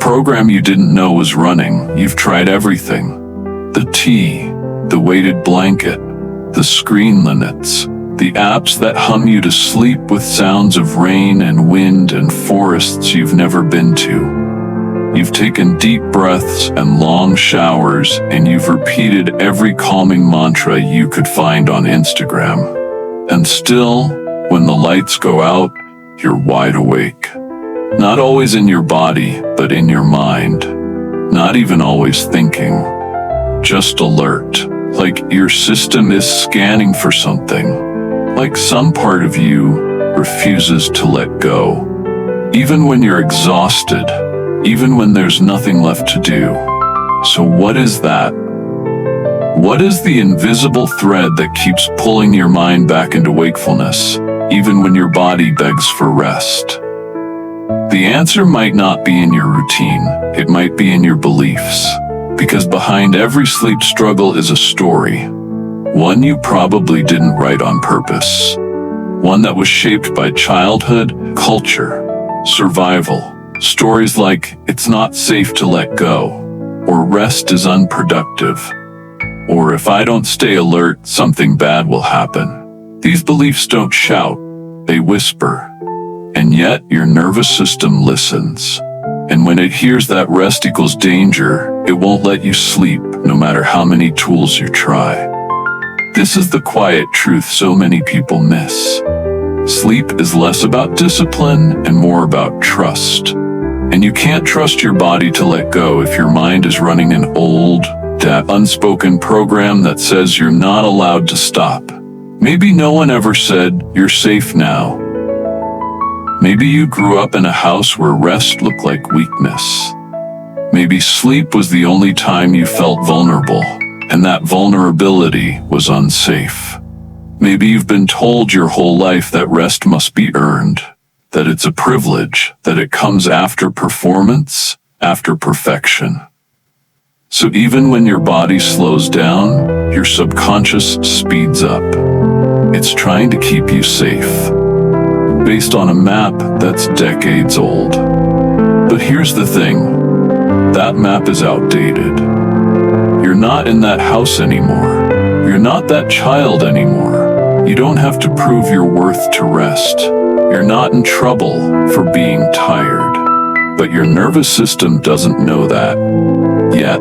program you didn't know was running. You've tried everything. The tea, the weighted blanket, the screen limits, the apps that hum you to sleep with sounds of rain and wind and forests you've never been to. You've taken deep breaths and long showers, and you've repeated every calming mantra you could find on Instagram. And still, when the lights go out, you're wide awake. Not always in your body, but in your mind. Not even always thinking. Just alert, like your system is scanning for something. Like some part of you refuses to let go. Even when you're exhausted, even when there's nothing left to do. So what is that? What is the invisible thread that keeps pulling your mind back into wakefulness, even when your body begs for rest? The answer might not be in your routine, it might be in your beliefs. Because behind every sleep struggle is a story. One you probably didn't write on purpose. One that was shaped by childhood, culture, survival. Stories like, it's not safe to let go, or rest is unproductive, or if I don't stay alert, something bad will happen. These beliefs don't shout, they whisper. And yet your nervous system listens. And when it hears that rest equals danger, it won't let you sleep, no matter how many tools you try. This is the quiet truth so many people miss. Sleep is less about discipline and more about trust. And you can't trust your body to let go if your mind is running an old, unspoken program that says you're not allowed to stop. Maybe no one ever said, you're safe now. Maybe you grew up in a house where rest looked like weakness. Maybe sleep was the only time you felt vulnerable, and that vulnerability was unsafe. Maybe you've been told your whole life that rest must be earned, that it's a privilege, that it comes after performance, after perfection. So even when your body slows down, your subconscious speeds up. It's trying to keep you safe, based on a map that's decades old. But here's the thing, that map is outdated. You're not in that house anymore. You're not that child anymore. You don't have to prove your worth to rest. You're not in trouble for being tired. But your nervous system doesn't know that yet.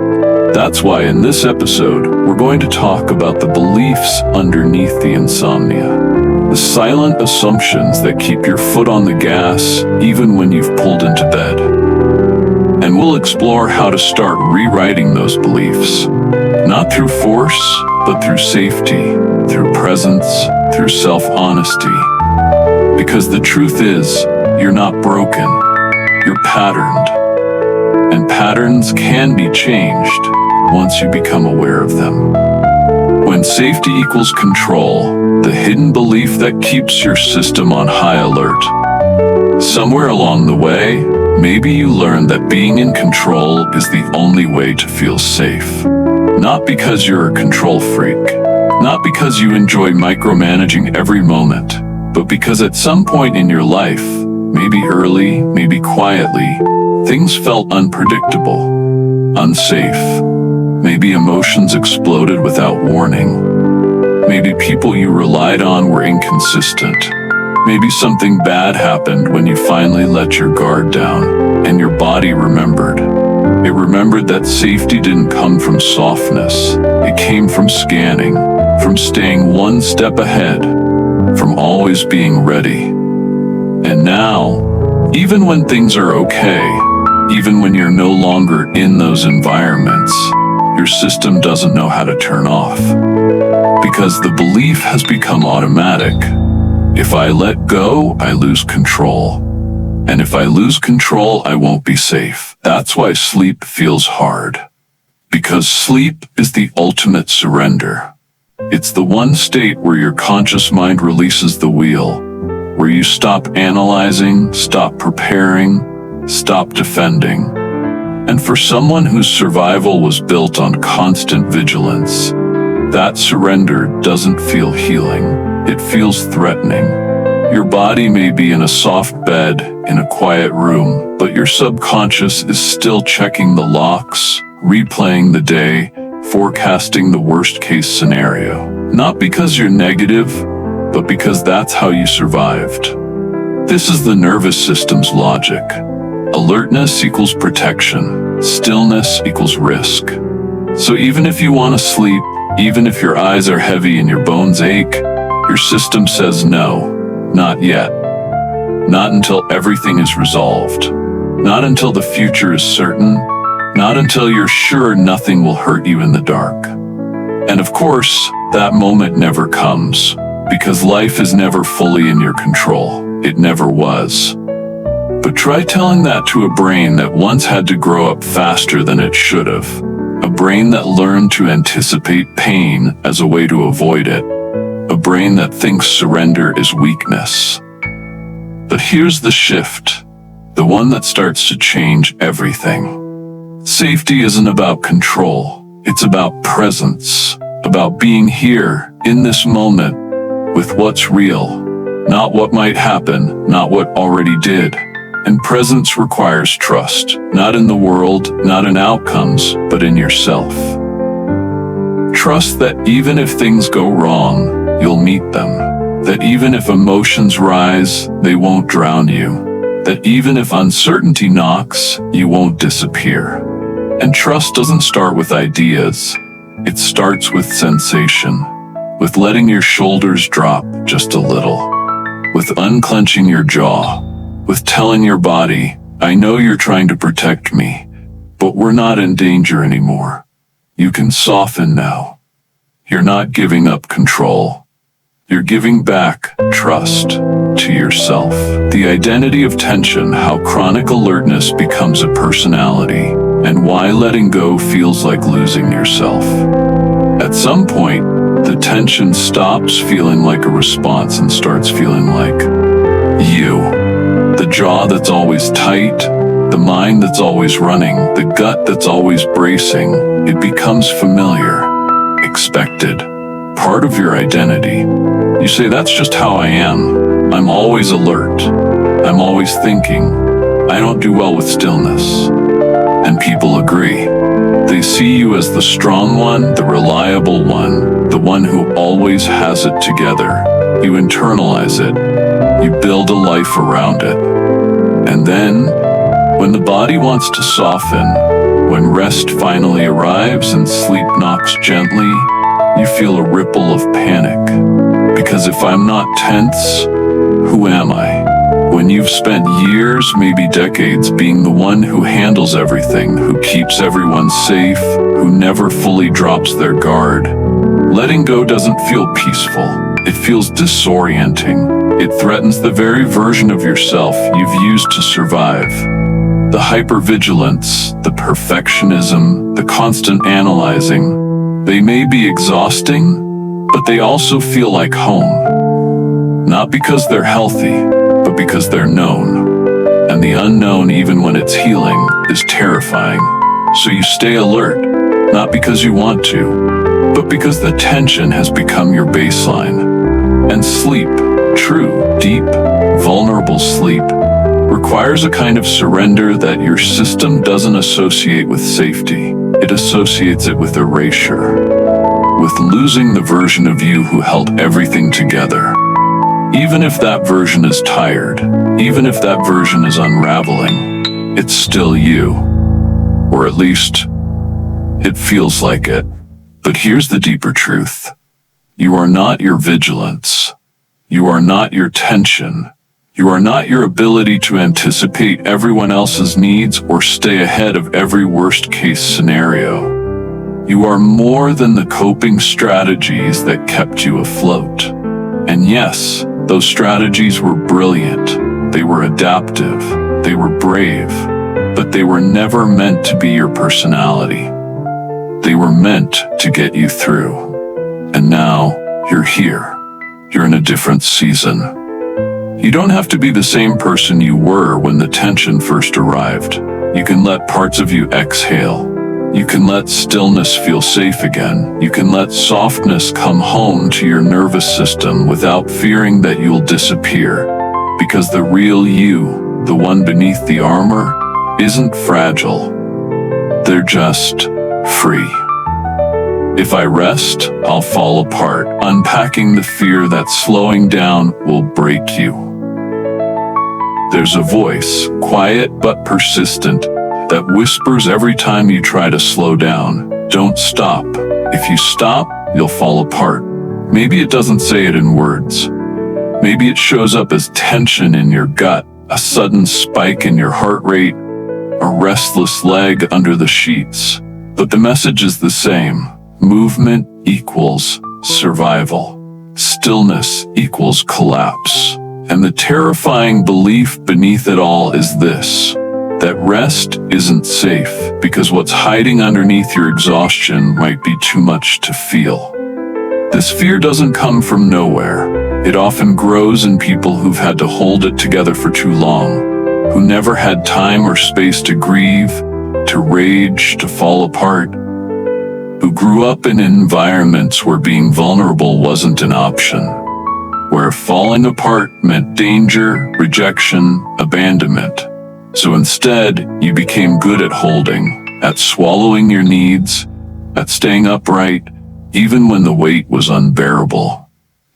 That's why in this episode, we're going to talk about the beliefs underneath the insomnia. The silent assumptions that keep your foot on the gas even when you've pulled into bed. And we'll explore how to start rewriting those beliefs. Not through force, but through safety, through presence, through self-honesty. Because the truth is, you're not broken, you're patterned. And patterns can be changed once you become aware of them. When safety equals control, the hidden belief that keeps your system on high alert. Somewhere along the way, maybe you learned that being in control is the only way to feel safe. Not because you're a control freak, not because you enjoy micromanaging every moment, but because at some point in your life, maybe early, maybe quietly, things felt unpredictable, unsafe. Maybe emotions exploded without warning. Maybe people you relied on were inconsistent. Maybe something bad happened when you finally let your guard down, and your body remembered. It remembered that safety didn't come from softness. It came from scanning, from staying one step ahead, from always being ready. And now, even when things are okay, even when you're no longer in those environments, your system doesn't know how to turn off. Because the belief has become automatic. If I let go, I lose control. And if I lose control, I won't be safe. That's why sleep feels hard. Because sleep is the ultimate surrender. It's the one state where your conscious mind releases the wheel, where you stop analyzing, stop preparing, stop defending. And for someone whose survival was built on constant vigilance, that surrender doesn't feel healing. It feels threatening. Your body may be in a soft bed in a quiet room, but your subconscious is still checking the locks, replaying the day, forecasting the worst-case scenario. Not because you're negative, but because that's how you survived. This is the nervous system's logic. Alertness equals protection. Stillness equals risk. So even if you want to sleep, even if your eyes are heavy and your bones ache, your system says no, not yet. Not until everything is resolved. Not until the future is certain. Not until you're sure nothing will hurt you in the dark. And of course, that moment never comes, because life is never fully in your control. It never was. But try telling that to a brain that once had to grow up faster than it should have. A brain that learned to anticipate pain as a way to avoid it. A brain that thinks surrender is weakness. But here's the shift, the one that starts to change everything. Safety isn't about control. It's about presence, about being here, in this moment, with what's real, not what might happen, not what already did. And presence requires trust, not in the world, not in outcomes, but in yourself. Trust that even if things go wrong, you'll meet them. That even if emotions rise, they won't drown you. That even if uncertainty knocks, you won't disappear. And trust doesn't start with ideas. It starts with sensation, with letting your shoulders drop just a little, with unclenching your jaw, with telling your body, I know you're trying to protect me, but we're not in danger anymore. You can soften now. You're not giving up control. You're giving back trust to yourself. The identity of tension, how chronic alertness becomes a personality, and why letting go feels like losing yourself. At some point, the tension stops feeling like a response and starts feeling like you. The jaw that's always tight, the mind that's always running, the gut that's always bracing, it becomes familiar, expected, part of your identity. You say, that's just how I am. I'm always alert. I'm always thinking. I don't do well with stillness. And people agree. They see you as the strong one, the reliable one, the one who always has it together. You internalize it. You build a life around it. And then, when the body wants to soften, when rest finally arrives and sleep knocks gently, you feel a ripple of panic. Because if I'm not tense, who am I? When you've spent years, maybe decades, being the one who handles everything, who keeps everyone safe, who never fully drops their guard, letting go doesn't feel peaceful. It feels disorienting. It threatens the very version of yourself you've used to survive. The hypervigilance, the perfectionism, the constant analyzing, they may be exhausting, but they also feel like home. Not because they're healthy, but because they're known. And the unknown, even when it's healing, is terrifying. So you stay alert, not because you want to, but because the tension has become your baseline. And sleep, true, deep, vulnerable sleep, requires a kind of surrender that your system doesn't associate with safety. It associates it with erasure, with losing the version of you who held everything together. Even if that version is tired, even if that version is unraveling, it's still you. Or at least, it feels like it. But here's the deeper truth. You are not your vigilance. You are not your tension. You are not your ability to anticipate everyone else's needs or stay ahead of every worst-case scenario. You are more than the coping strategies that kept you afloat. And yes, those strategies were brilliant. They were adaptive. They were brave. But they were never meant to be your personality. They were meant to get you through. And now, you're here. You're in a different season. You don't have to be the same person you were when the tension first arrived. You can let parts of you exhale. You can let stillness feel safe again. You can let softness come home to your nervous system without fearing that you'll disappear. Because the real you, the one beneath the armor, isn't fragile. They're just free. If I rest, I'll fall apart, unpacking the fear that slowing down will break you. There's a voice, quiet but persistent, that whispers every time you try to slow down. Don't stop. If you stop, you'll fall apart. Maybe it doesn't say it in words. Maybe it shows up as tension in your gut, a sudden spike in your heart rate, a restless leg under the sheets. But the message is the same. Movement equals survival. Stillness equals collapse. And the terrifying belief beneath it all is this: that rest isn't safe because what's hiding underneath your exhaustion might be too much to feel. This fear doesn't come from nowhere. It often grows in people who've had to hold it together for too long, who never had time or space to grieve, to rage, to fall apart, who grew up in environments where being vulnerable wasn't an option, where falling apart meant danger, rejection, abandonment. So instead, you became good at holding, at swallowing your needs, at staying upright, even when the weight was unbearable.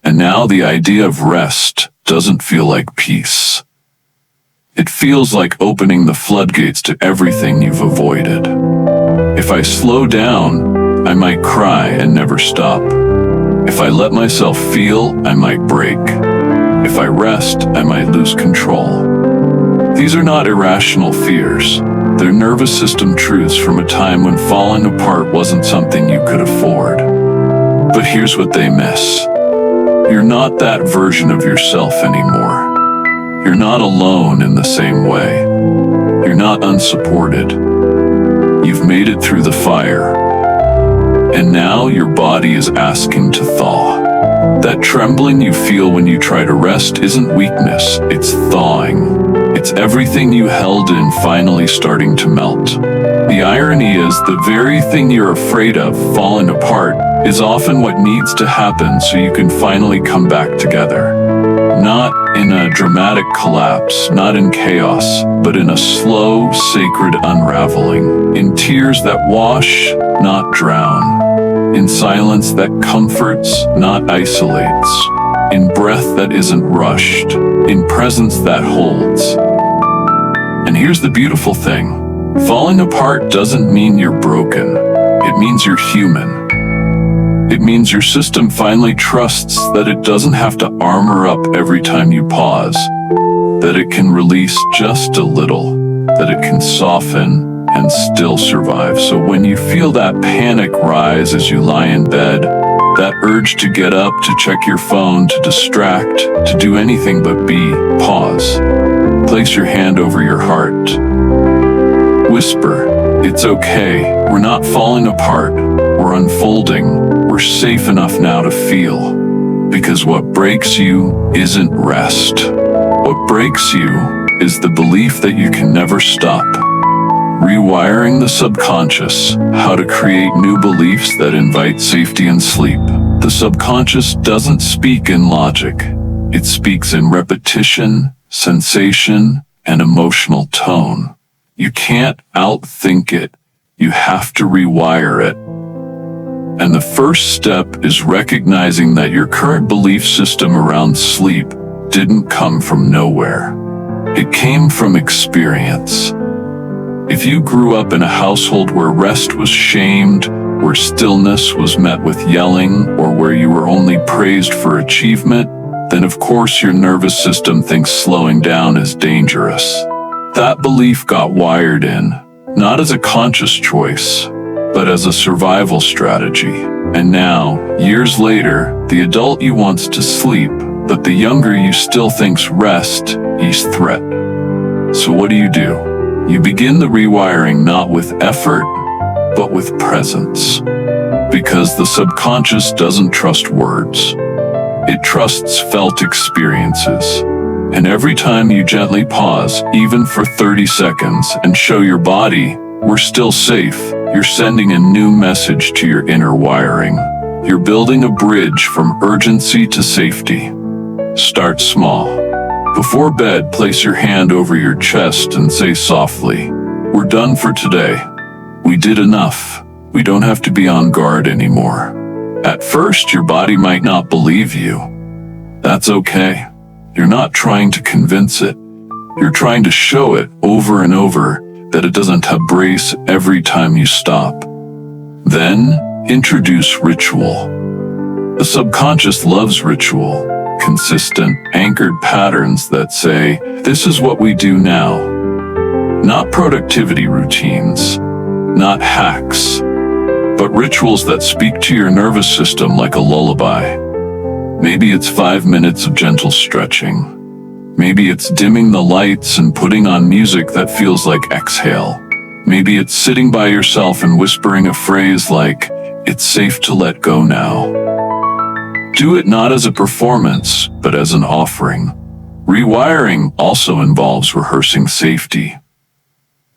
And now the idea of rest doesn't feel like peace. It feels like opening the floodgates to everything you've avoided. If I slow down, I might cry and never stop. If I let myself feel, I might break. If I rest, I might lose control. These are not irrational fears. They're nervous system truths from a time when falling apart wasn't something you could afford. But here's what they miss. You're not that version of yourself anymore. You're not alone in the same way. You're not unsupported. You've made it through the fire. And now your body is asking to thaw. That trembling you feel when you try to rest isn't weakness, it's thawing. It's everything you held in finally starting to melt. The irony is, the very thing you're afraid of, falling apart, is often what needs to happen so you can finally come back together. Not in a dramatic collapse, not in chaos, but in a slow, sacred unraveling. In tears that wash, not drown. In silence that comforts, not isolates. In breath that isn't rushed. In presence that holds. And here's the beautiful thing. Falling apart doesn't mean you're broken. It means you're human. It means your system finally trusts that it doesn't have to armor up every time you pause, that it can release just a little, that it can soften and still survive. So when you feel that panic rise as you lie in bed, that urge to get up, to check your phone, to distract, to do anything but be, pause. Place your hand over your heart. Whisper, it's okay. We're not falling apart. We're unfolding. We're safe enough now to feel. Because what breaks you isn't rest. What breaks you is the belief that you can never stop. Rewiring the subconscious, how to create new beliefs that invite safety and sleep. The subconscious doesn't speak in logic. It speaks in repetition, sensation, and emotional tone. You can't outthink it. You have to rewire it. And the first step is recognizing that your current belief system around sleep didn't come from nowhere. It came from experience. If you grew up in a household where rest was shamed, where stillness was met with yelling, or where you were only praised for achievement, then of course your nervous system thinks slowing down is dangerous. That belief got wired in, not as a conscious choice, but as a survival strategy. And now, years later, the adult you wants to sleep, but the younger you still thinks rest is threat. So what do? You begin the rewiring not with effort, but with presence. Because the subconscious doesn't trust words. It trusts felt experiences. And every time you gently pause, even for 30 seconds, and show your body, we're still safe, You're sending a new message to your inner wiring. You're building a bridge from urgency to safety. Start small. Before bed, place your hand over your chest and say softly, "We're done for today. We did enough. We don't have to be on guard anymore." At first, your body might not believe you. That's okay. You're not trying to convince it. You're trying to show it over and over that it doesn't have brace every time you stop. Then, introduce ritual. The subconscious loves ritual, consistent, anchored patterns that say, "This is what we do now." Not productivity routines, not hacks, but rituals that speak to your nervous system like a lullaby. Maybe it's 5 minutes of gentle stretching. Maybe it's dimming the lights and putting on music that feels like exhale. Maybe it's sitting by yourself and whispering a phrase like, "It's safe to let go now." Do it not as a performance, but as an offering. Rewiring also involves rehearsing safety.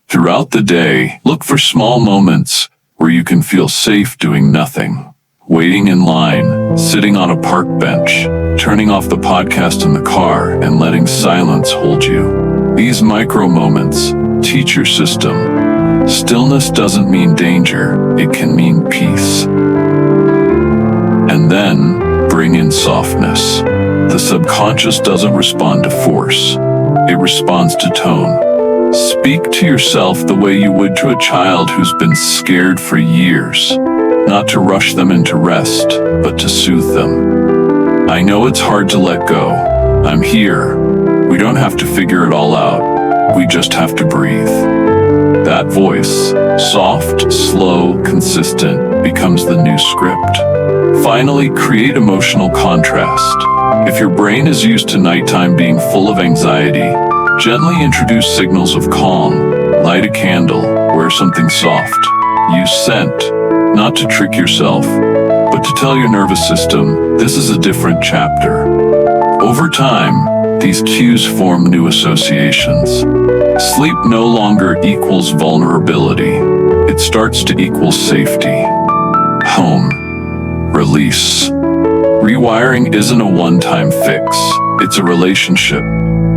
Throughout the day, look for small moments where you can feel safe doing nothing. Waiting in line, sitting on a park bench, turning off the podcast in the car, and letting silence hold you. These micro moments teach your system. Stillness doesn't mean danger, it can mean peace. And then, bring in softness. The subconscious doesn't respond to force, it responds to tone. Speak to yourself the way you would to a child who's been scared for years. Not to rush them into rest, but to soothe them. "I know it's hard to let go. I'm here. We don't have to figure it all out. We just have to breathe." That voice, soft, slow, consistent, becomes the new script. Finally, create emotional contrast. If your brain is used to nighttime being full of anxiety, gently introduce signals of calm. Light a candle, wear something soft, use scent. Not to trick yourself, but to tell your nervous system, this is a different chapter. Over time, these cues form new associations. Sleep no longer equals vulnerability. It starts to equal safety. Home. Release. Rewiring isn't a one-time fix. It's a relationship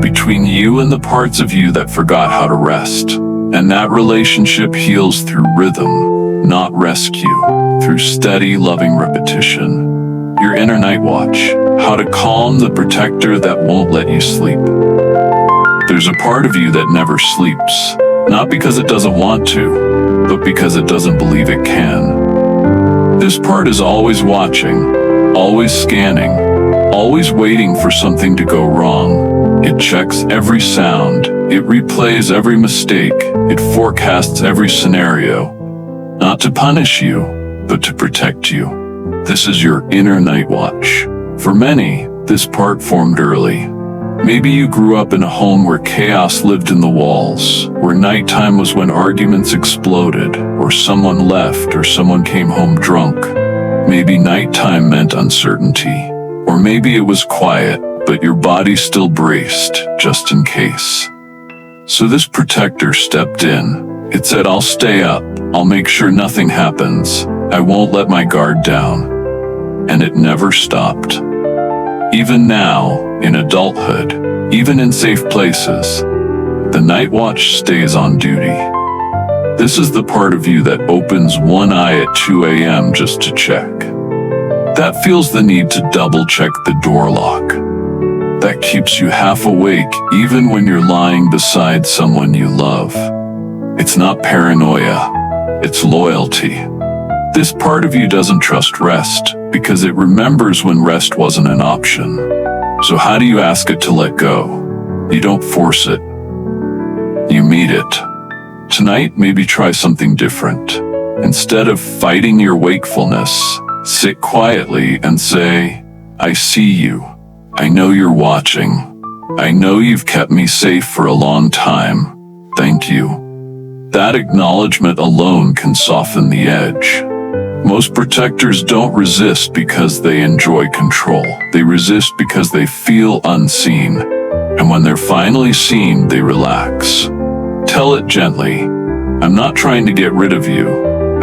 between you and the parts of you that forgot how to rest. And that relationship heals through rhythm, not rescue, through steady, loving repetition. Your inner night watch, how to calm the protector that won't let you sleep. There's a part of you that never sleeps, not because it doesn't want to, but because it doesn't believe it can. This part is always watching, always scanning, always waiting for something to go wrong. It checks every sound, it replays every mistake, it forecasts every scenario. Not to punish you, but to protect you. This is your inner night watch. For many, this part formed early. Maybe you grew up in a home where chaos lived in the walls, where nighttime was when arguments exploded, or someone left, or someone came home drunk. Maybe nighttime meant uncertainty, or maybe it was quiet, but your body still braced, just in case. So this protector stepped in. It said, "I'll stay up, I'll make sure nothing happens, I won't let my guard down." And it never stopped. Even now, in adulthood, even in safe places, the night watch stays on duty. This is the part of you that opens one eye at 2 a.m. just to check. That feels the need to double-check the door lock. That keeps you half awake even when you're lying beside someone you love. It's not paranoia, it's loyalty. This part of you doesn't trust rest because it remembers when rest wasn't an option. So how do you ask it to let go? You don't force it. You meet it. Tonight, maybe try something different. Instead of fighting your wakefulness, sit quietly and say, "I see you. I know you're watching. I know you've kept me safe for a long time. Thank you." That acknowledgement alone can soften the edge. Most protectors don't resist because they enjoy control. They resist because they feel unseen. And when they're finally seen, they relax. Tell it gently, "I'm not trying to get rid of you.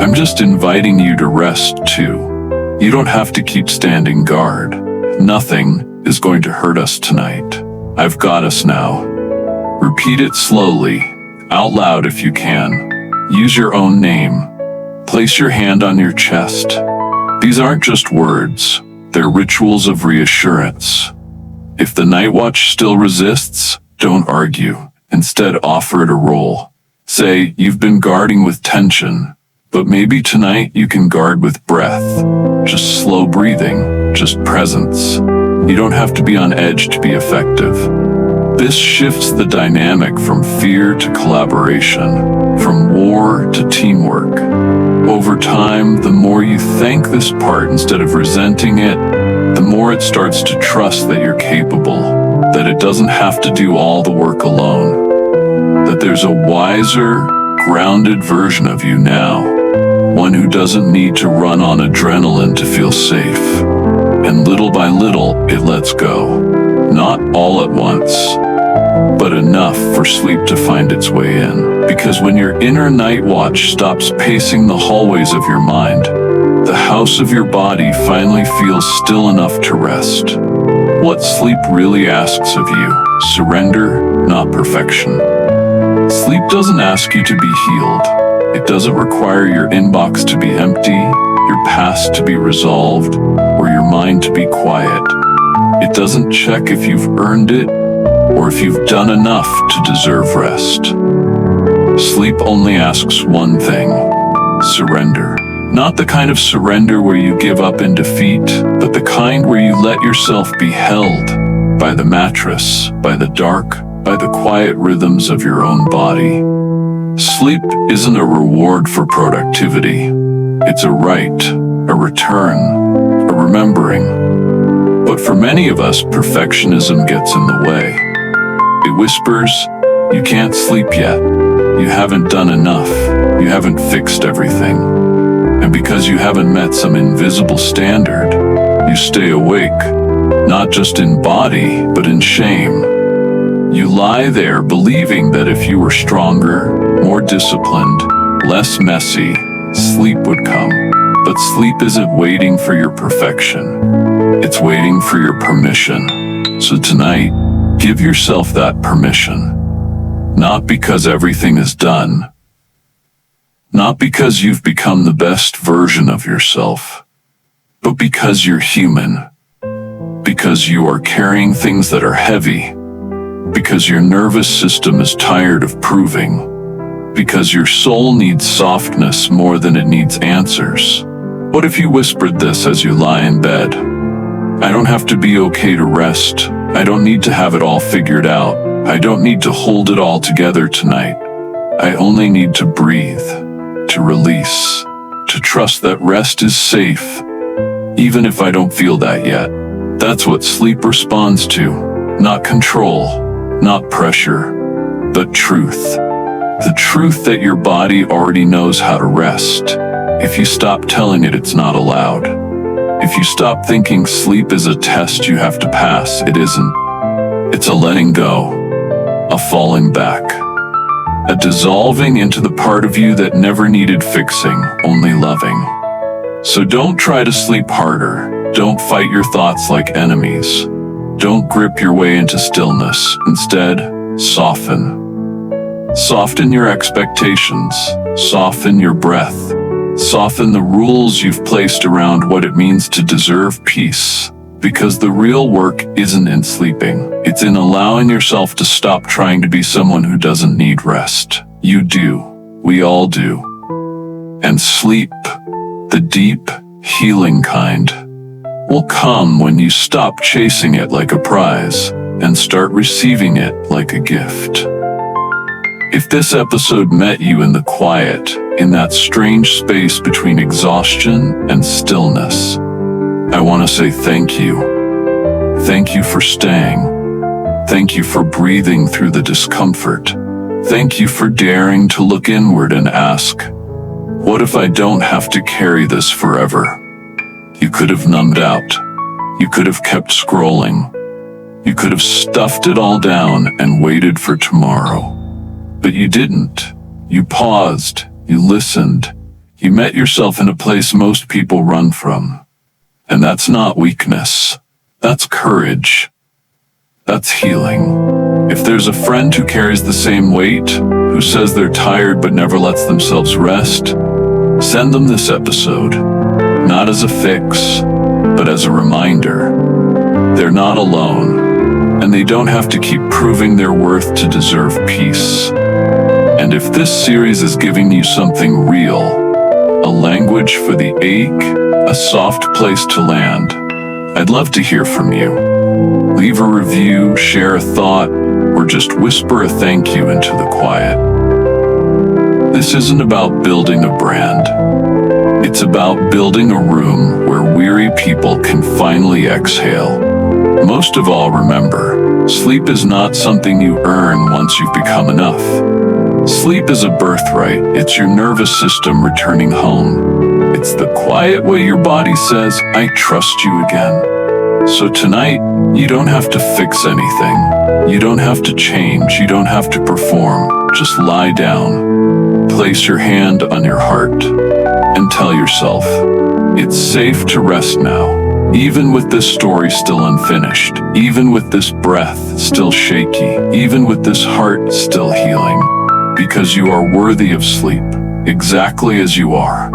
I'm just inviting you to rest too. You don't have to keep standing guard. Nothing is going to hurt us tonight. I've got us now. Repeat it slowly, out loud if you can. Use your own name. Place your hand on your chest. These aren't just words, they're rituals of reassurance. If the night watch still resists, don't argue. Instead, offer it a role. Say, you've been guarding with tension, but maybe tonight you can guard with breath. Just slow breathing, just presence. You don't have to be on edge to be effective. This shifts the dynamic from fear to collaboration, from war to teamwork. Over time, the more you thank this part instead of resenting it, the more it starts to trust that you're capable, that it doesn't have to do all the work alone, that there's a wiser, grounded version of you now, one who doesn't need to run on adrenaline to feel safe. And little by little, it lets go. Not all at once, but enough for sleep to find its way in. Because when your inner night watch stops pacing the hallways of your mind, the house of your body finally feels still enough to rest. What sleep really asks of you: surrender, not perfection. Sleep doesn't ask you to be healed. It doesn't require your inbox to be empty, your past to be resolved, or your mind to be quiet. It doesn't check if you've earned it or if you've done enough to deserve rest. Sleep only asks one thing: surrender. Not the kind of surrender where you give up in defeat, but the kind where you let yourself be held by the mattress, by the dark, by the quiet rhythms of your own body. Sleep isn't a reward for productivity. It's a right, a return, a remembering. But for many of us, perfectionism gets in the way. It whispers, you can't sleep yet. You haven't done enough. You haven't fixed everything. And because you haven't met some invisible standard, you stay awake, not just in body, but in shame. You lie there believing that if you were stronger, more disciplined, less messy, sleep would come. But sleep isn't waiting for your perfection. It's waiting for your permission. So tonight, give yourself that permission. Not because everything is done. Not because you've become the best version of yourself, but because you're human. Because you are carrying things that are heavy. Because your nervous system is tired of proving. Because your soul needs softness more than it needs answers. What if you whispered this as you lie in bed? I don't have to be okay to rest. I don't need to have it all figured out. I don't need to hold it all together tonight. I only need to breathe, to release, to trust that rest is safe, even if I don't feel that yet. That's what sleep responds to. Not control, not pressure, but truth. The truth that your body already knows how to rest. If you stop telling it it's not allowed. If you stop thinking sleep is a test you have to pass, it isn't. It's a letting go, a falling back, a dissolving into the part of you that never needed fixing, only loving. So don't try to sleep harder. Don't fight your thoughts like enemies. Don't grip your way into stillness. Instead, soften. Soften your expectations. Soften your breath. Soften the rules you've placed around what it means to deserve peace. Because the real work isn't in sleeping. It's in allowing yourself to stop trying to be someone who doesn't need rest. You do. We all do. And sleep, the deep, healing kind, will come when you stop chasing it like a prize and start receiving it like a gift. If this episode met you in the quiet, in that strange space between exhaustion and stillness, I want to say thank you. Thank you for staying. Thank you for breathing through the discomfort. Thank you for daring to look inward and ask, what if I don't have to carry this forever? You could have numbed out. You could have kept scrolling. You could have stuffed it all down and waited for tomorrow. But you didn't. You paused. You listened. You met yourself in a place most people run from. And that's not weakness. That's courage. That's healing. If there's a friend who carries the same weight, who says they're tired but never lets themselves rest, send them this episode. Not as a fix, but as a reminder. They're not alone, and they don't have to keep proving their worth to deserve peace. And if this series is giving you something real, a language for the ache, a soft place to land, I'd love to hear from you. Leave a review, share a thought, or just whisper a thank you into the quiet. This isn't about building a brand. It's about building a room where weary people can finally exhale. Most of all, remember, sleep is not something you earn once you've become enough. Sleep is a birthright. It's your nervous system returning home. It's the quiet way your body says, I trust you again. So tonight, you don't have to fix anything. You don't have to change. You don't have to perform. Just lie down. Place your hand on your heart and tell yourself, it's safe to rest now. Even with this story still unfinished, even with this breath still shaky, even with this heart still healing, because you are worthy of sleep, exactly as you are.